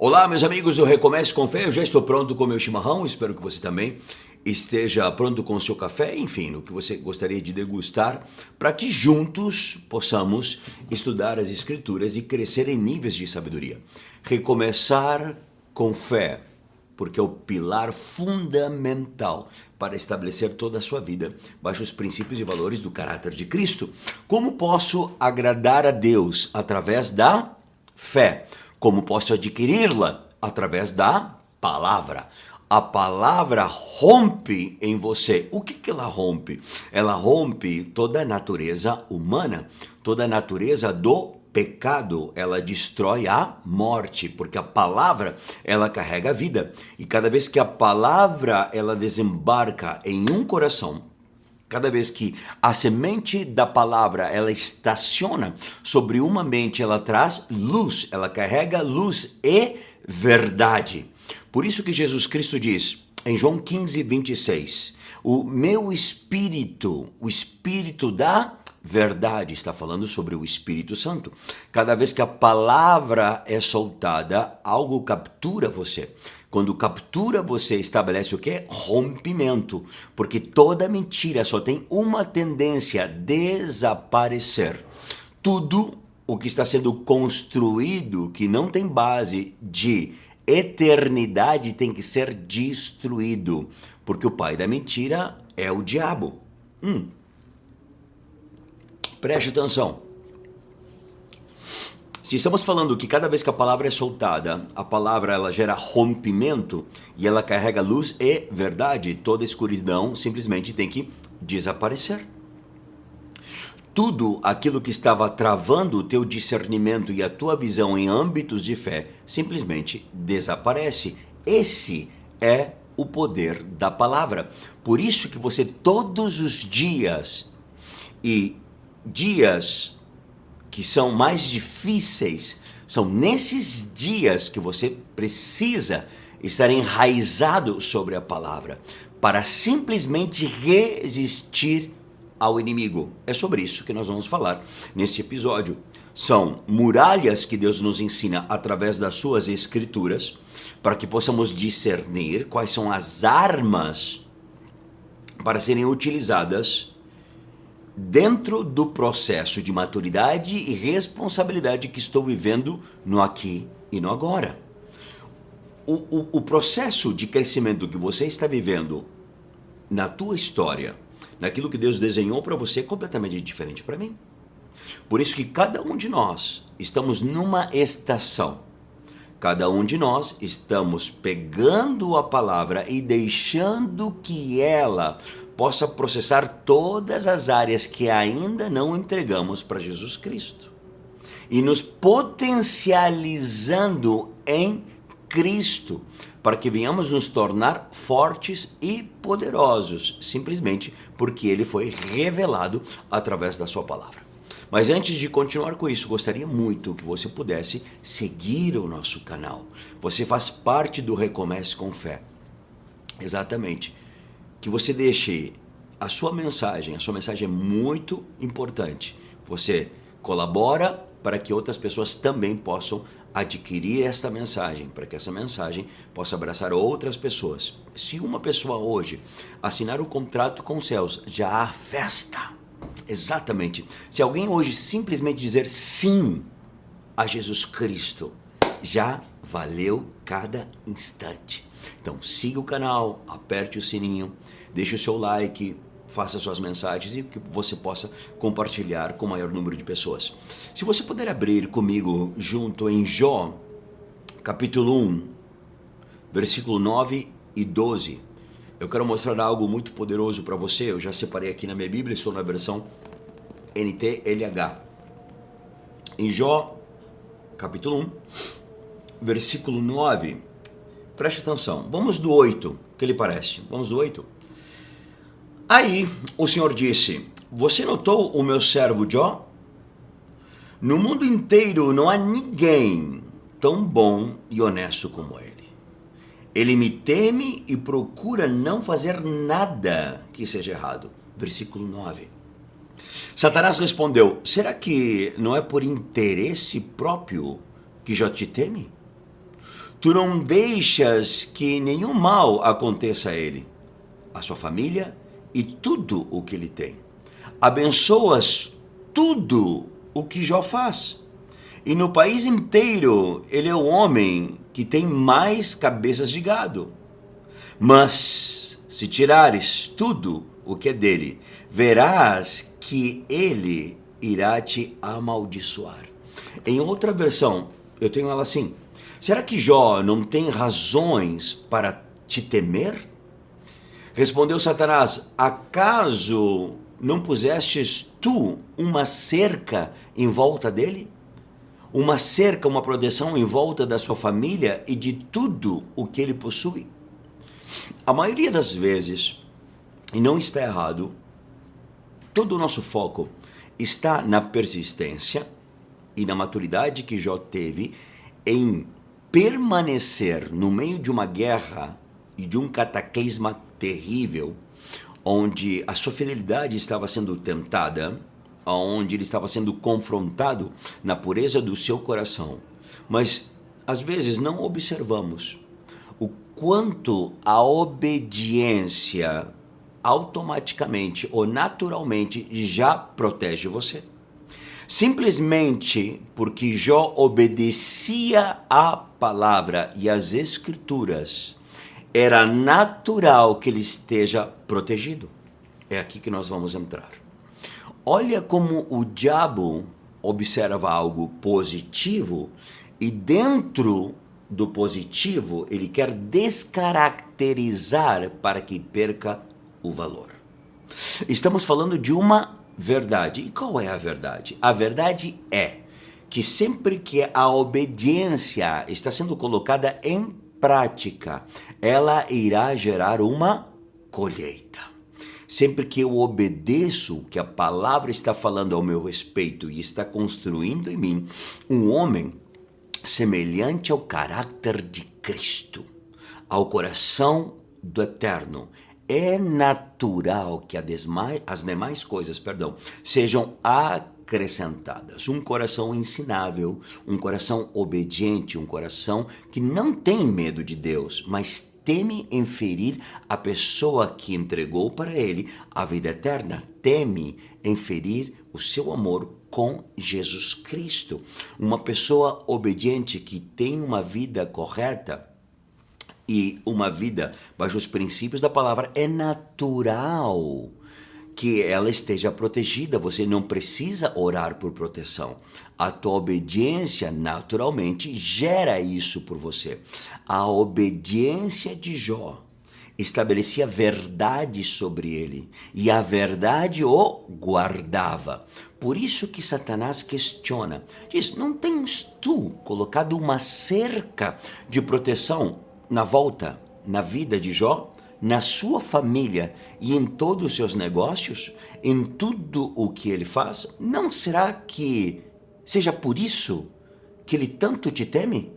Olá, meus amigos do Recomece com Fé. Eu já estou pronto com o meu chimarrão, espero que você também esteja pronto com o seu café, enfim, no que você gostaria de degustar, para que juntos possamos estudar as Escrituras e crescer em níveis de sabedoria. Recomeçar com fé, porque é o pilar fundamental para estabelecer toda a sua vida baixo os princípios e valores do caráter de Cristo. Como posso agradar a Deus através da fé? Como posso adquiri-la? Através da palavra. A palavra rompe em você. O que ela rompe? Ela rompe toda a natureza humana, toda a natureza do pecado. Ela destrói a morte, porque a palavra, ela carrega a vida. E cada vez que a palavra, ela desembarca em um coração, cada vez que a semente da palavra, ela estaciona sobre uma mente, ela traz luz, ela carrega luz e verdade. Por isso que Jesus Cristo diz, em João 15, 26, o meu espírito, o espírito da verdade, está falando sobre o Espírito Santo. Cada vez que a palavra é soltada, algo captura você. Quando captura você, estabelece o quê? Rompimento. Porque toda mentira só tem uma tendência: desaparecer. Tudo o que está sendo construído, que não tem base de eternidade, tem que ser destruído. Porque o pai da mentira é o diabo. Preste atenção. Se estamos falando que cada vez que a palavra é soltada, a palavra ela gera rompimento e ela carrega luz e verdade, toda escuridão simplesmente tem que desaparecer. Tudo aquilo que estava travando o teu discernimento e a tua visão em âmbitos de fé simplesmente desaparece. Esse é o poder da palavra. Por isso que você todos os dias que são mais difíceis, são nesses dias que você precisa estar enraizado sobre a palavra para simplesmente resistir ao inimigo. É sobre isso que nós vamos falar nesse episódio. São muralhas que Deus nos ensina através das suas escrituras para que possamos discernir quais são as armas para serem utilizadas dentro do processo de maturidade e responsabilidade que estou vivendo no aqui e no agora. O processo de crescimento que você está vivendo na tua história, naquilo que Deus desenhou para você, é completamente diferente para mim. Por isso que cada um de nós estamos numa estação. Cada um de nós estamos pegando a palavra e deixando que ela possa processar todas as áreas que ainda não entregamos para Jesus Cristo. E nos potencializando em Cristo, para que venhamos nos tornar fortes e poderosos, simplesmente porque Ele foi revelado através da sua palavra. Mas antes de continuar com isso, gostaria muito que você pudesse seguir o nosso canal. Você faz parte do Recomece com Fé. Exatamente. Que você deixe a sua mensagem é muito importante. Você colabora para que outras pessoas também possam adquirir esta mensagem, para que essa mensagem possa abraçar outras pessoas. Se uma pessoa hoje assinar o contrato com os céus, já há festa. Exatamente. Se alguém hoje simplesmente dizer sim a Jesus Cristo, já valeu cada instante. Então siga o canal, aperte o sininho, deixe o seu like, faça suas mensagens e que você possa compartilhar com o maior número de pessoas. Se você puder abrir comigo junto em Jó, capítulo 1, versículo 9 e 12. Eu quero mostrar algo muito poderoso para você. Eu já separei aqui na minha Bíblia, estou na versão NTLH. Em Jó, capítulo 1, versículo 9. Preste atenção. Vamos do 8, o que lhe parece? Vamos do 8. Aí o Senhor disse: você notou o meu servo Jó? No mundo inteiro não há ninguém tão bom e honesto como ele. Ele me teme e procura não fazer nada que seja errado. Versículo 9. Satanás respondeu: será que não é por interesse próprio que Jó te teme? Tu não deixas que nenhum mal aconteça a ele, a sua família e tudo o que ele tem. Abençoas tudo o que Jó faz. E no país inteiro, ele é o homem que tem mais cabeças de gado. Mas, se tirares tudo o que é dele, verás que ele irá te amaldiçoar. Em outra versão, eu tenho ela assim: será que Jó não tem razões para te temer? Respondeu Satanás: acaso não pusestes tu uma cerca em volta dele? Uma cerca, uma proteção em volta da sua família e de tudo o que ele possui? A maioria das vezes, e não está errado, todo o nosso foco está na persistência e na maturidade que Jó teve em permanecer no meio de uma guerra e de um cataclisma terrível, onde a sua fidelidade estava sendo tentada, onde ele estava sendo confrontado na pureza do seu coração. Mas às vezes não observamos o quanto a obediência automaticamente ou naturalmente já protege você. Simplesmente porque Jó obedecia à palavra e às escrituras, era natural que ele esteja protegido. É aqui que nós vamos entrar. Olha como o diabo observa algo positivo e dentro do positivo ele quer descaracterizar para que perca o valor. Estamos falando de uma verdade. E qual é a verdade? A verdade é que sempre que a obediência está sendo colocada em prática, ela irá gerar uma colheita. Sempre que eu obedeço, que a palavra está falando ao meu respeito e está construindo em mim um homem semelhante ao caráter de Cristo, ao coração do Eterno, é natural que as demais coisas, sejam acrescentadas. Um coração ensinável, um coração obediente, um coração que não tem medo de Deus, mas teme em ferir a pessoa que entregou para ele a vida eterna, teme em ferir o seu amor com Jesus Cristo. Uma pessoa obediente que tem uma vida correta e uma vida baixo os princípios da palavra, é natural que ela esteja protegida. Você não precisa orar por proteção. A tua obediência naturalmente gera isso por você. A obediência de Jó estabelecia verdade sobre ele e a verdade o guardava. Por isso que Satanás questiona. Diz, não tens tu colocado uma cerca de proteção na volta, na vida de Jó? Na sua família e em todos os seus negócios, em tudo o que ele faz? Não será que seja por isso que ele tanto te teme?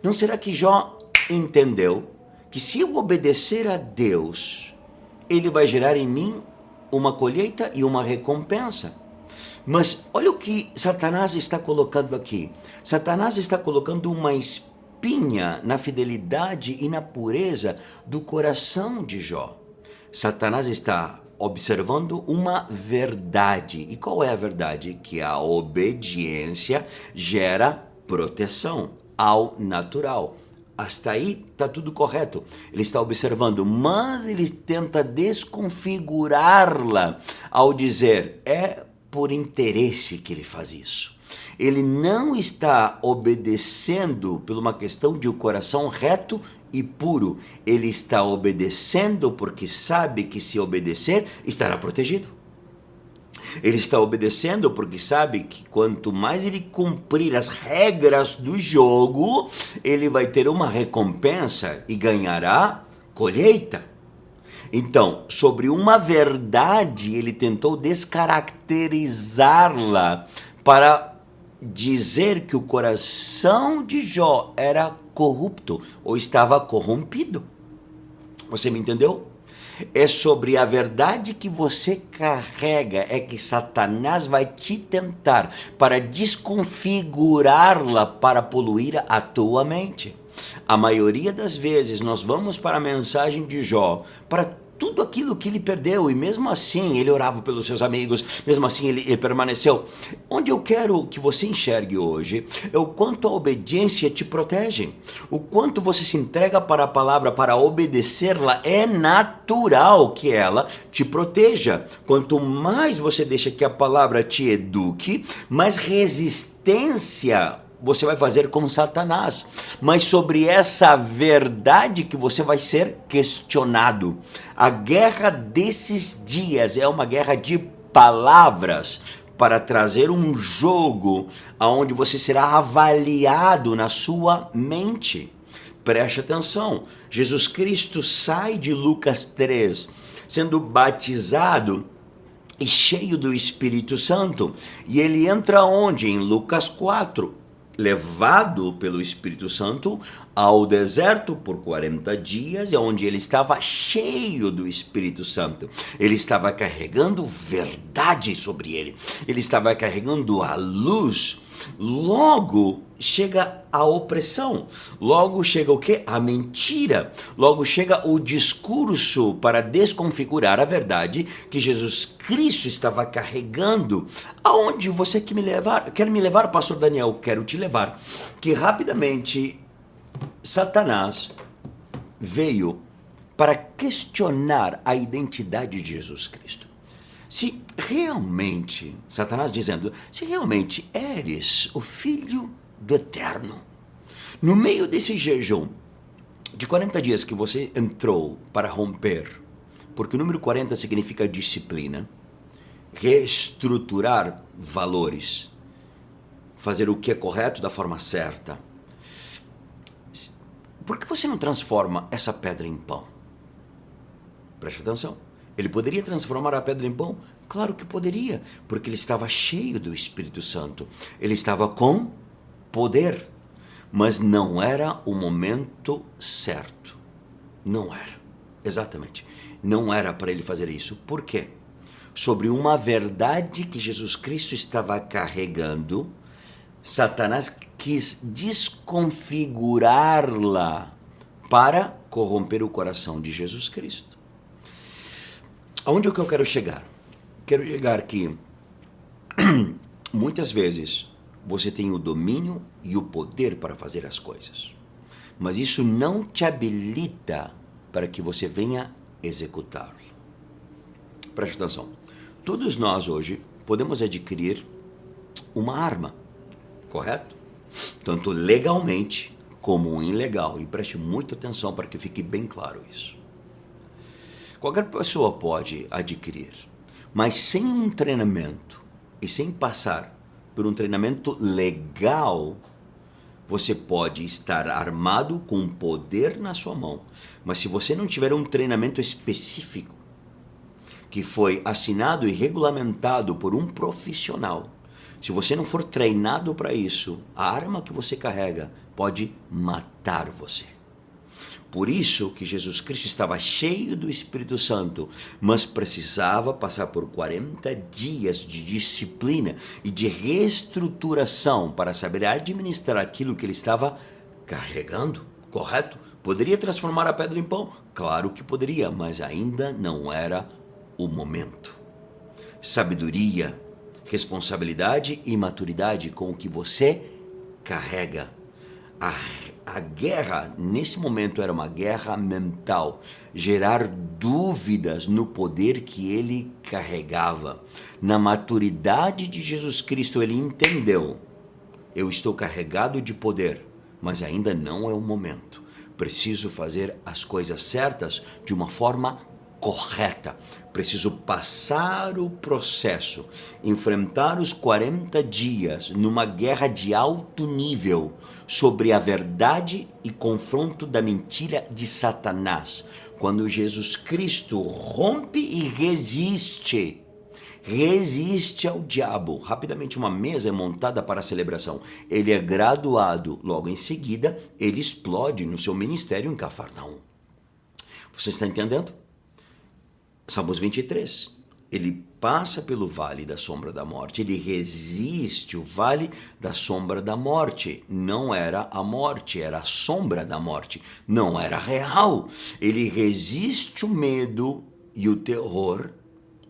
Não será que Jó entendeu que se eu obedecer a Deus, ele vai gerar em mim uma colheita e uma recompensa? Mas olha o que Satanás está colocando aqui. Satanás está colocando uma espinha na fidelidade e na pureza do coração de Jó. Satanás está observando uma verdade. E qual é a verdade? Que a obediência gera proteção ao natural. Hasta aí está tudo correto. Ele está observando, mas ele tenta desconfigurá-la ao dizer, é por interesse que ele faz isso. Ele não está obedecendo por uma questão de um coração reto e puro. Ele está obedecendo porque sabe que se obedecer, estará protegido. Ele está obedecendo porque sabe que quanto mais ele cumprir as regras do jogo, ele vai ter uma recompensa e ganhará colheita. Então, sobre uma verdade, ele tentou descaracterizá-la para dizer que o coração de Jó era corrupto ou estava corrompido. Você me entendeu? É sobre a verdade que você carrega é que Satanás vai te tentar para desconfigurá-la para poluir a tua mente. A maioria das vezes nós vamos para a mensagem de Jó, para tudo aquilo que ele perdeu, e mesmo assim ele orava pelos seus amigos, mesmo assim ele permaneceu. Onde eu quero que você enxergue hoje é o quanto a obediência te protege, o quanto você se entrega para a palavra para obedecê-la, é natural que ela te proteja. Quanto mais você deixa que a palavra te eduque, mais resistência você vai fazer com Satanás, mas sobre essa verdade que você vai ser questionado. A guerra desses dias é uma guerra de palavras para trazer um jogo onde você será avaliado na sua mente. Preste atenção, Jesus Cristo sai de Lucas 3, sendo batizado e cheio do Espírito Santo, e ele entra onde? Em Lucas 4, levado pelo Espírito Santo ao deserto por 40 dias, onde ele estava cheio do Espírito Santo. Ele estava carregando verdade sobre ele. Ele estava carregando a luz. Logo chega a opressão, logo chega o quê? A mentira, logo chega o discurso para desconfigurar a verdade que Jesus Cristo estava carregando. Aonde você quer me levar, pastor Daniel? Quero te levar, que rapidamente Satanás veio para questionar a identidade de Jesus Cristo. Se realmente, Satanás dizendo, se realmente eres o Filho do Eterno, no meio desse jejum de 40 dias que você entrou para romper, porque o número 40 significa disciplina, reestruturar valores, fazer o que é correto da forma certa, por que você não transforma essa pedra em pão? Preste atenção. Ele poderia transformar a pedra em pão? Claro que poderia, porque ele estava cheio do Espírito Santo. Ele estava com poder, mas não era o momento certo. Não era, exatamente. Não era para ele fazer isso. Por quê? Sobre uma verdade que Jesus Cristo estava carregando, Satanás quis desconfigurá-la para corromper o coração de Jesus Cristo. Aonde é que eu quero chegar? Quero chegar que muitas vezes você tem o domínio e o poder para fazer as coisas, mas isso não te habilita para que você venha executá-lo. Preste atenção. Todos nós hoje podemos adquirir uma arma, correto? Tanto legalmente como ilegal. E preste muita atenção para que fique bem claro isso. Qualquer pessoa pode adquirir, mas sem um treinamento e sem passar por um treinamento legal, você pode estar armado com poder na sua mão, mas se você não tiver um treinamento específico, que foi assinado e regulamentado por um profissional, se você não for treinado para isso, a arma que você carrega pode matar você. Por isso que Jesus Cristo estava cheio do Espírito Santo, mas precisava passar por 40 dias de disciplina e de reestruturação para saber administrar aquilo que ele estava carregando, correto? Poderia transformar a pedra em pão? Claro que poderia, mas ainda não era o momento. Sabedoria, responsabilidade e maturidade com o que você carrega. A guerra, nesse momento, era uma guerra mental. Gerar dúvidas no poder que ele carregava. Na maturidade de Jesus Cristo, ele entendeu. Eu estou carregado de poder, mas ainda não é o momento. Preciso fazer as coisas certas de uma forma correta. Preciso passar o processo, enfrentar os 40 dias numa guerra de alto nível sobre a verdade e confronto da mentira de Satanás. Quando Jesus Cristo rompe e resiste ao diabo. Rapidamente uma mesa é montada para a celebração. Ele é graduado, logo em seguida, ele explode no seu ministério em Cafarnaum. Você está entendendo? Salmos 23. ele passa pelo vale da sombra da morte, ele resiste o vale da sombra da morte. Não era a morte, era a sombra da morte, não era real. Ele resiste o medo e o terror.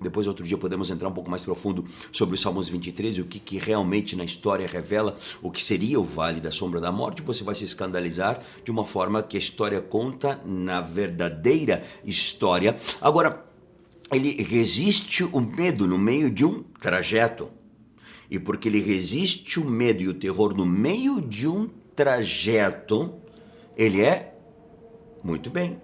Depois, outro dia, podemos entrar um pouco mais profundo sobre os Salmos 23 e o que realmente na história revela o que seria o Vale da Sombra da Morte. Você vai se escandalizar de uma forma que a história conta na verdadeira história. Agora, ele resiste o medo no meio de um trajeto. E porque ele resiste o medo e o terror no meio de um trajeto, ele é, muito bem,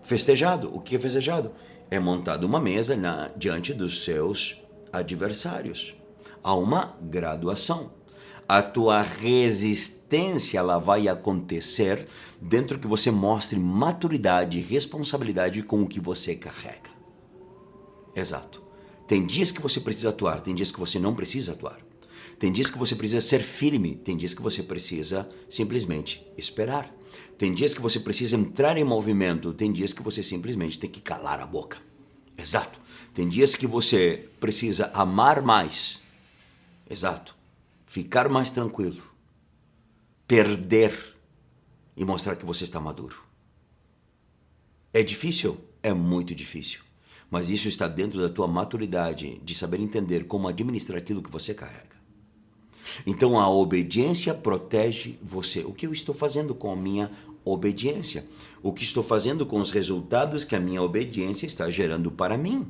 festejado. O que é festejado? É montada uma mesa diante dos seus adversários. Há uma graduação. A tua resistência ela vai acontecer dentro que você mostre maturidade e responsabilidade com o que você carrega. Exato. Tem dias que você precisa atuar, tem dias que você não precisa atuar. Tem dias que você precisa ser firme, tem dias que você precisa simplesmente esperar. Tem dias que você precisa entrar em movimento, tem dias que você simplesmente tem que calar a boca. Exato. Tem dias que você precisa amar mais. Exato. Ficar mais tranquilo. Perder e mostrar que você está maduro. É difícil? É muito difícil. Mas isso está dentro da tua maturidade de saber entender como administrar aquilo que você carrega. Então a obediência protege você. O que eu estou fazendo com a minha obediência? O que estou fazendo com os resultados que a minha obediência está gerando para mim?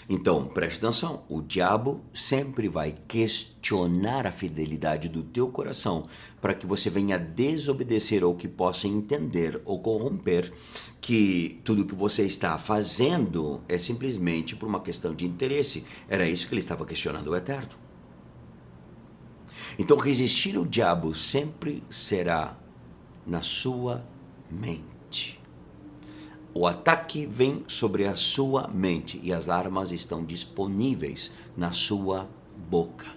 Então, preste atenção, o diabo sempre vai questionar a fidelidade do teu coração para que você venha desobedecer ou que possa entender ou corromper que tudo que você está fazendo é simplesmente por uma questão de interesse. Era isso que ele estava questionando o Eterno. Então, resistir ao diabo sempre será na sua mente. O ataque vem sobre a sua mente e as armas estão disponíveis na sua boca.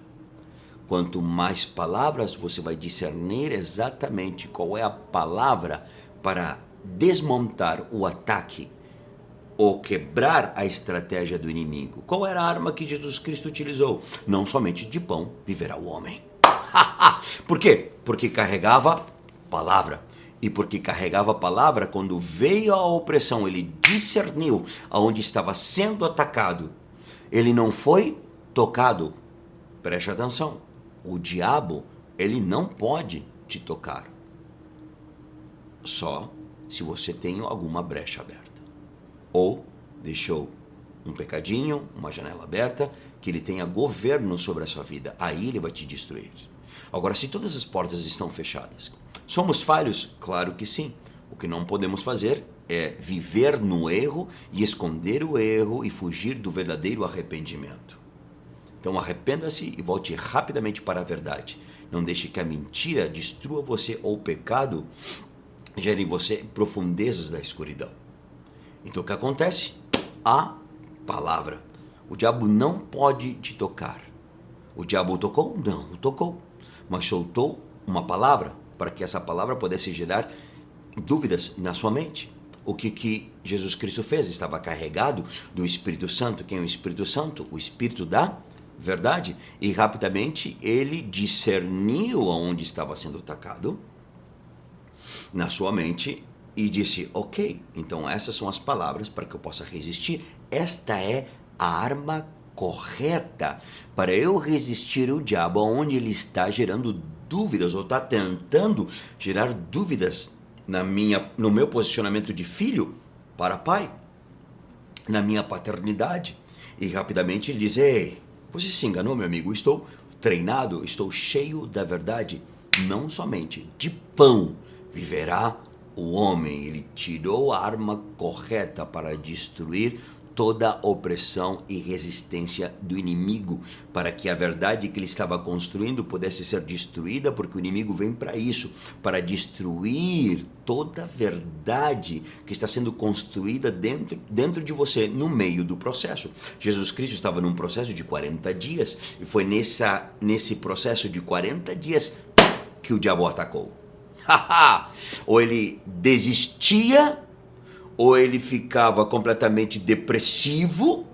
Quanto mais palavras, você vai discernir exatamente qual é a palavra para desmontar o ataque ou quebrar a estratégia do inimigo. Qual era a arma que Jesus Cristo utilizou? Não somente de pão viverá o homem. Por quê? Porque carregava palavra. E porque carregava a palavra, quando veio a opressão, ele discerniu aonde estava sendo atacado. Ele não foi tocado. Preste atenção. O diabo, ele não pode te tocar. Só se você tem alguma brecha aberta. Ou deixou um pecadinho, uma janela aberta, que ele tenha governo sobre a sua vida. Aí ele vai te destruir. Agora, se todas as portas estão fechadas, somos falhos? Claro que sim. O que não podemos fazer é viver no erro e esconder o erro e fugir do verdadeiro arrependimento. Então arrependa-se e volte rapidamente para a verdade. Não deixe que a mentira destrua você ou o pecado gere em você profundezas da escuridão. Então o que acontece? A palavra. O diabo não pode te tocar. O diabo tocou? Não, tocou. Mas soltou uma palavra para que essa palavra pudesse gerar dúvidas na sua mente. O que Jesus Cristo fez? Estava carregado do Espírito Santo. Quem é o Espírito Santo? O Espírito da verdade. E rapidamente ele discerniu aonde estava sendo atacado na sua mente e disse, ok, então essas são as palavras para que eu possa resistir. Esta é a arma correta para eu resistir ao diabo onde ele está gerando dúvidas ou está tentando gerar dúvidas no meu posicionamento de filho para pai, na minha paternidade. E rapidamente ele diz, ei, você se enganou, meu amigo, estou treinado, estou cheio da verdade, não somente de pão viverá o homem. Ele tirou a arma correta para destruir toda opressão e resistência do inimigo, para que a verdade que ele estava construindo pudesse ser destruída, porque o inimigo vem para isso, para destruir toda a verdade que está sendo construída dentro de você, no meio do processo. Jesus Cristo estava num processo de 40 dias, e foi nesse processo de 40 dias que o diabo atacou. Ou ele desistia, ou ele ficava completamente depressivo,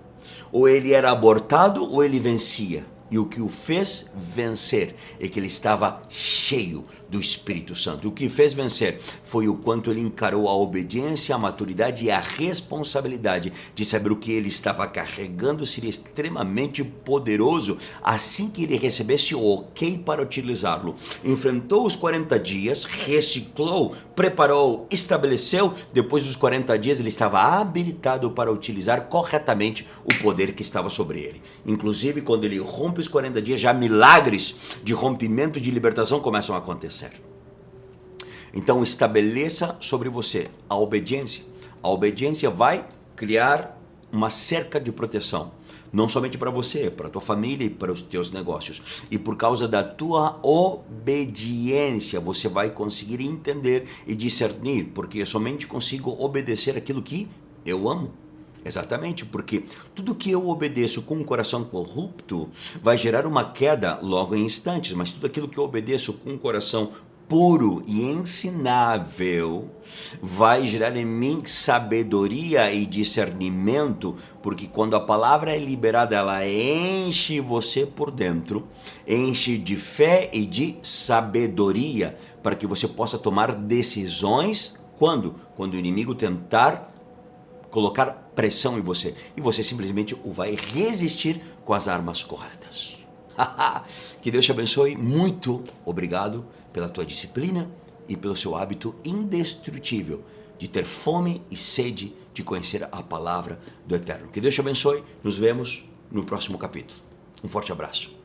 Ou ele era abortado ou ele vencia. E o que o fez vencer é que ele estava cheio do Espírito Santo. O que fez vencer foi o quanto ele encarou a obediência, a maturidade e a responsabilidade de saber o que ele estava carregando seria extremamente poderoso assim que ele recebesse o ok para utilizá-lo. Enfrentou os 40 dias, reciclou, preparou, estabeleceu. Depois dos 40 dias ele estava habilitado para utilizar corretamente o poder que estava sobre ele. Inclusive, quando ele rompe os 40 dias, já milagres de rompimento, de libertação começam a acontecer. Então estabeleça sobre você a obediência. A obediência vai criar uma cerca de proteção, não somente para você, para a tua família e para os teus negócios. E por causa da tua obediência, você vai conseguir entender e discernir, porque eu somente consigo obedecer aquilo que eu amo. Exatamente, porque tudo que eu obedeço com um coração corrupto vai gerar uma queda logo em instantes, mas tudo aquilo que eu obedeço com um coração puro e ensinável vai gerar em mim sabedoria e discernimento, porque quando a palavra é liberada, ela enche você por dentro, enche de fé e de sabedoria, para que você possa tomar decisões quando o inimigo tentar colocar pressão em você, e você simplesmente o vai resistir com as armas corretas. Que Deus te abençoe, muito obrigado pela tua disciplina e pelo seu hábito indestrutível de ter fome e sede de conhecer a palavra do Eterno. Que Deus te abençoe, nos vemos no próximo capítulo. Um forte abraço.